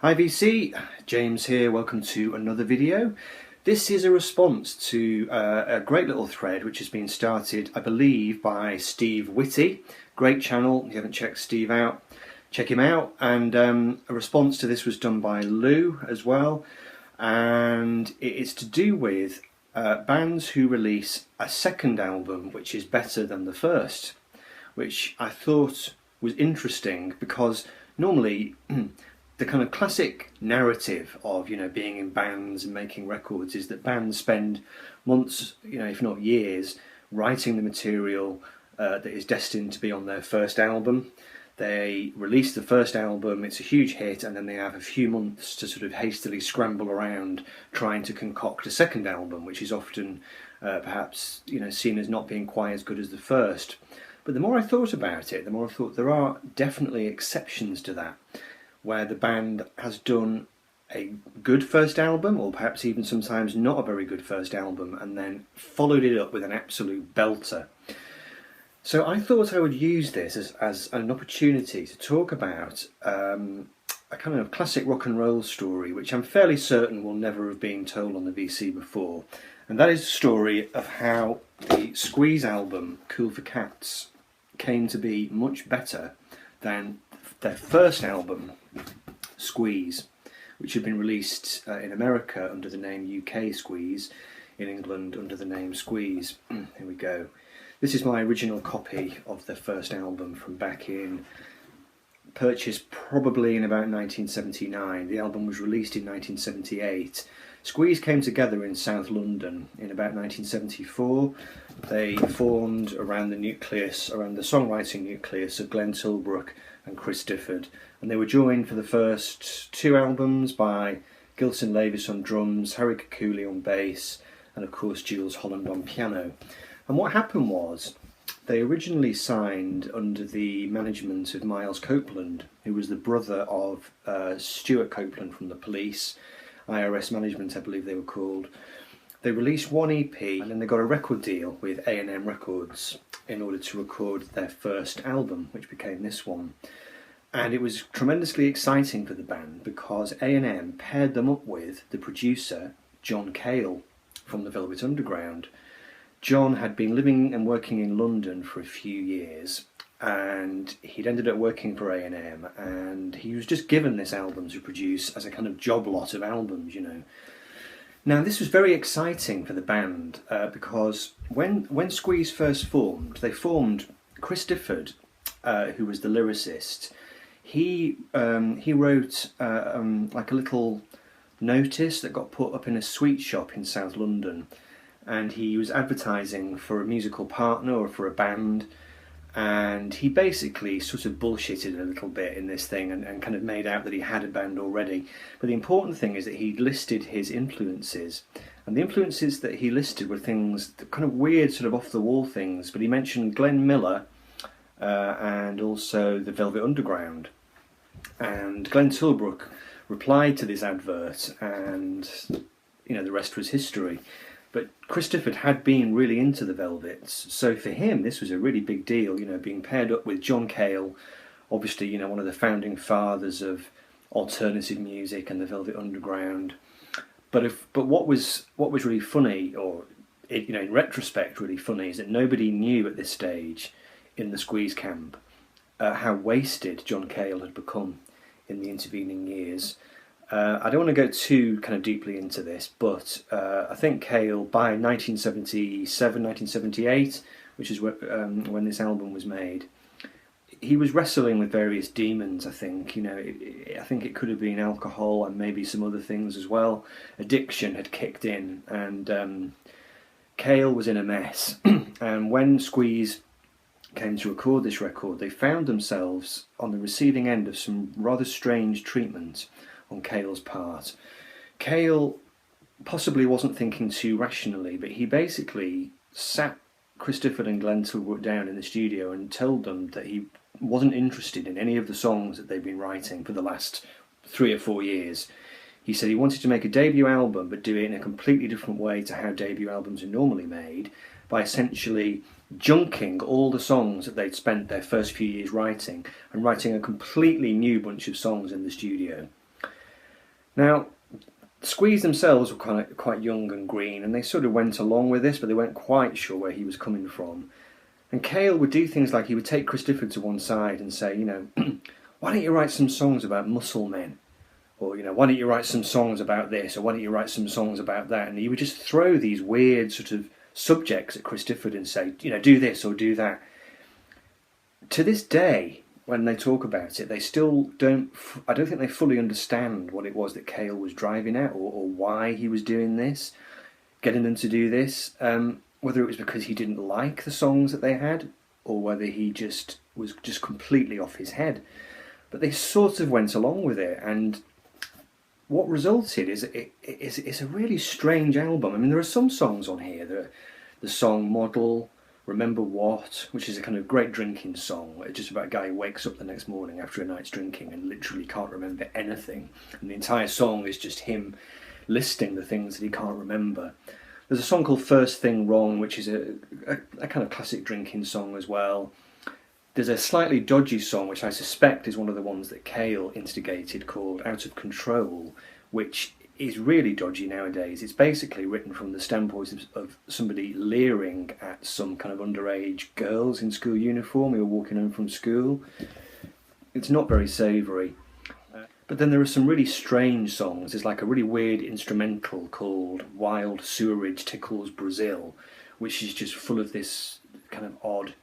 Hi VC, James here, welcome to another video. This is a response to a great little thread which has been started, I believe, by Steve Whitty. Great channel, if you haven't checked Steve out, check him out. And a response to this was done by Lou as well. And it's to do with bands who release a second album which is better than the first, which I thought was interesting because normally the kind of classic narrative of, being in bands and making records is that bands spend months, if not years, writing the material that is destined to be on their first album. They release the first album, it's a huge hit, and then they have a few months to sort of hastily scramble around trying to concoct a second album, which is often perhaps seen as not being quite as good as the first. But the more I thought about it, the more I thought there are definitely exceptions to that, where the band has done a good first album, or perhaps even sometimes not a very good first album, and then followed it up with an absolute belter. So I thought I would use this as an opportunity to talk about a kind of classic rock and roll story, which I'm fairly certain will never have been told on the VC before. And that is the story of how the Squeeze album, Cool for Cats, came to be much better than their first album, Squeeze, which had been released in America under the name UK Squeeze, in England under the name Squeeze. Here we go. This is my original copy of their first album from back in, purchased probably in about 1979. The album was released in 1978. Squeeze came together in South London in about 1974. They formed around the songwriting nucleus of Glenn Tilbrook and Chris Difford, and they were joined for the first two albums by Gilson Lavis on drums, Harry Kukuli on bass, and of course Jules Holland on piano. And what happened was, they originally signed under the management of Miles Copeland, who was the brother of Stuart Copeland from the Police, IRS Management I believe they were called. They released one EP and then they got a record deal with A&M Records in order to record their first album, which became this one. And it was tremendously exciting for the band because A&M paired them up with the producer John Cale from the Velvet Underground. John had been living and working in London for a few years, and he'd ended up working for A&M, and he was just given this album to produce as a kind of job lot of albums, Now this was very exciting for the band because when Squeeze first formed, they formed Chris Difford, who was the lyricist. He wrote like a little notice that got put up in a sweet shop in South London, and he was advertising for a musical partner or for a band, and he basically sort of bullshitted a little bit in this thing and kind of made out that he had a band already. But the important thing is that he listed his influences, and the influences that he listed were things, kind of weird, sort of off-the-wall things, but he mentioned Glenn Miller and also the Velvet Underground. And Glenn Tilbrook replied to this advert, and the rest was history. But Chris Difford had been really into the Velvets, so for him this was a really big deal, being paired up with John Cale, obviously, one of the founding fathers of alternative music and the Velvet Underground. But what was really funny, or in retrospect really funny, is that nobody knew at this stage in the Squeeze camp how wasted John Cale had become in the intervening years. I don't want to go too kind of deeply into this, but I think Cale, by 1977, 1978, which is when this album was made, he was wrestling with various demons, I think. I think it could have been alcohol and maybe some other things as well. Addiction had kicked in, and Cale was in a mess. And when Squeeze came to record this record, they found themselves on the receiving end of some rather strange treatment on Cale's part. Cale possibly wasn't thinking too rationally, but he basically sat Chris Difford and Glenn Tilbrook down in the studio and told them that he wasn't interested in any of the songs that they'd been writing for the last 3 or 4 years. He said he wanted to make a debut album, but do it in a completely different way to how debut albums are normally made, by essentially junking all the songs that they'd spent their first few years writing and writing a completely new bunch of songs in the studio. Now, Squeeze themselves were quite young and green, and they sort of went along with this, but they weren't quite sure where he was coming from. And Cale would do things like he would take Chris Difford to one side and say, why don't you write some songs about muscle men? Or, why don't you write some songs about this? Or why don't you write some songs about that? And he would just throw these weird sort of subjects at Chris Difford and say, do this or do that. To this day, when they talk about it, they still I don't think they fully understand what it was that Cale was driving at, or why he was doing this, getting them to do this. Whether it was because he didn't like the songs that they had, or whether he was just completely off his head. But they sort of went along with it, and what resulted is it's a really strange album. I mean, there are some songs on here, the song Model, Remember What, which is a kind of great drinking song. It's just about a guy who wakes up the next morning after a night's drinking and literally can't remember anything. And the entire song is just him listing the things that he can't remember. There's a song called First Thing Wrong, which is a kind of classic drinking song as well. There's a slightly dodgy song, which I suspect is one of the ones that Cale instigated, called Out of Control, which is really dodgy nowadays. It's basically written from the standpoint of somebody leering at some kind of underage girls in school uniform who are walking home from school. It's not very savoury. But then there are some really strange songs. There's like a really weird instrumental called Wild Sewerage Tickles Brazil, which is just full of this kind of odd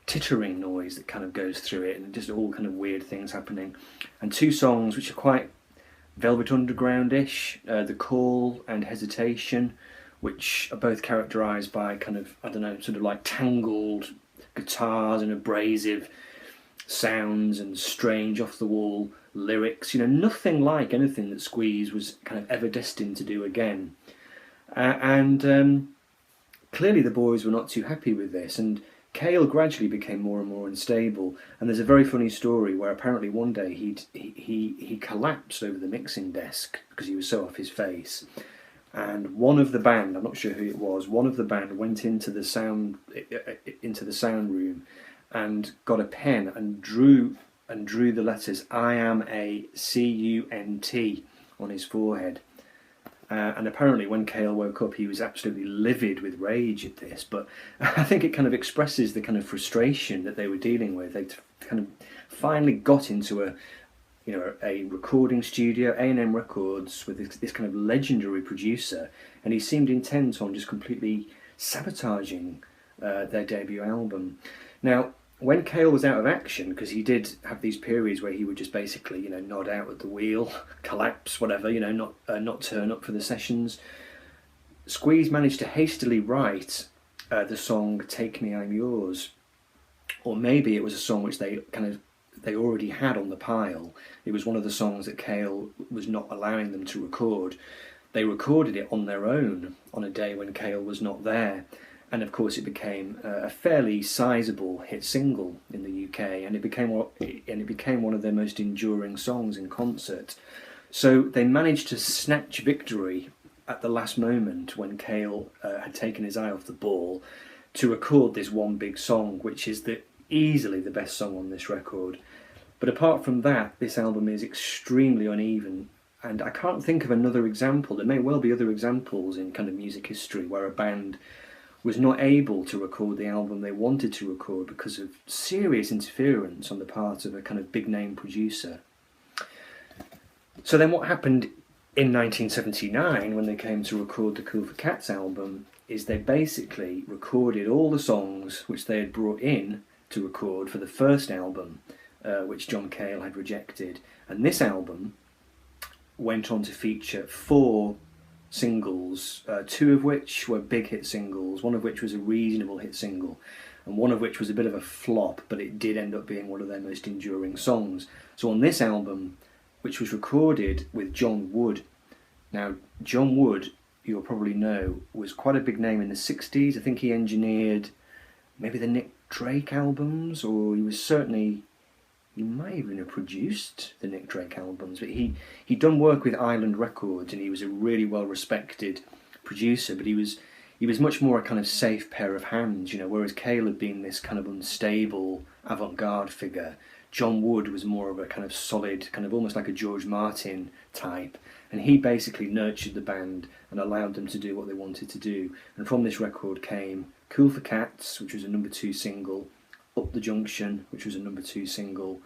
tittering noise that kind of goes through it, and just all kind of weird things happening. And two songs which are quite Velvet Underground-ish, The Call and Hesitation, which are both characterised by kind of, sort of like tangled guitars and abrasive sounds and strange off-the-wall lyrics. Nothing like anything that Squeeze was kind of ever destined to do again. And clearly the boys were not too happy with this, and Cale gradually became more and more unstable, and there's a very funny story where apparently one day he collapsed over the mixing desk because he was so off his face, and one of the band, I'm not sure who it was, one of the band went into the sound room and got a pen and drew the letters I am a CUNT on his forehead. And apparently when Cale woke up, he was absolutely livid with rage at this, but I think it kind of expresses the kind of frustration that they were dealing with. They kind of finally got into a recording studio, A&M Records, with this kind of legendary producer, and he seemed intent on just completely sabotaging their debut album. Now, when Cale was out of action, because he did have these periods where he would just basically, nod out at the wheel, collapse, whatever, not turn up for the sessions, Squeeze managed to hastily write the song "Take Me, I'm Yours," or maybe it was a song which they already had on the pile. It was one of the songs that Cale was not allowing them to record. They recorded it on their own on a day when Cale was not there. And of course, it became a fairly sizable hit single in the UK, and it became one of their most enduring songs in concert. So they managed to snatch victory at the last moment when Cale had taken his eye off the ball to record this one big song, which is easily the best song on this record. But apart from that, this album is extremely uneven, and I can't think of another example. There may well be other examples in kind of music history where a band was not able to record the album they wanted to record because of serious interference on the part of a kind of big name producer. So then what happened in 1979 when they came to record the Cool for Cats album is they basically recorded all the songs which they had brought in to record for the first album, which John Cale had rejected. And this album went on to feature 4 singles, 2 of which were big hit singles, one of which was a reasonable hit single, and one of which was a bit of a flop, but it did end up being one of their most enduring songs. So on this album, which was recorded with John Wood. Now, John Wood, you'll probably know, was quite a big name in the 60s. I think he engineered maybe the Nick Drake albums, or he might even have produced the Nick Drake albums, but he'd done work with Island Records, and he was a really well-respected producer, but he was much more a kind of safe pair of hands, whereas Cale had been this kind of unstable avant-garde figure, John Wood was more of a kind of solid, kind of almost like a George Martin type, and he basically nurtured the band and allowed them to do what they wanted to do. And from this record came Cool for Cats, which was a #2 single, Up the Junction, which was a #2 single,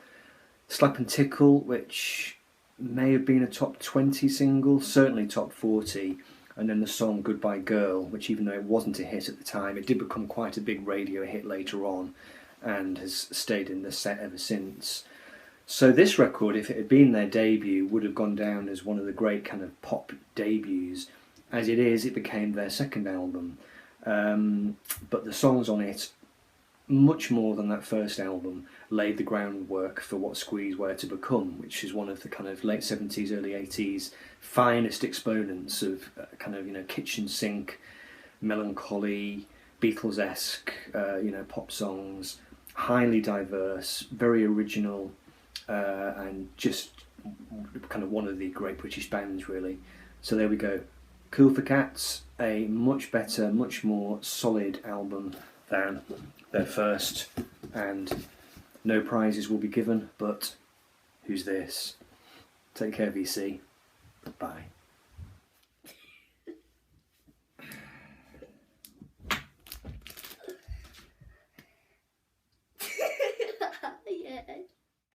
Slap and Tickle, which may have been a top 20 single, certainly top 40, and then the song Goodbye Girl, which even though it wasn't a hit at the time, it did become quite a big radio hit later on and has stayed in the set ever since. So this record, if it had been their debut, would have gone down as one of the great kind of pop debuts. As it is, it became their second album. But the songs on it, much more than that first album, laid the groundwork for what Squeeze were to become, which is one of the kind of late 70s, early 80s finest exponents of kind of, kitchen sink, melancholy, Beatles-esque, pop songs, highly diverse, very original, and just kind of one of the great British bands, really. So there we go. Cool for Cats, a much better, much more solid album than their first, and no prizes will be given, but who's this? Take care, VC. Bye.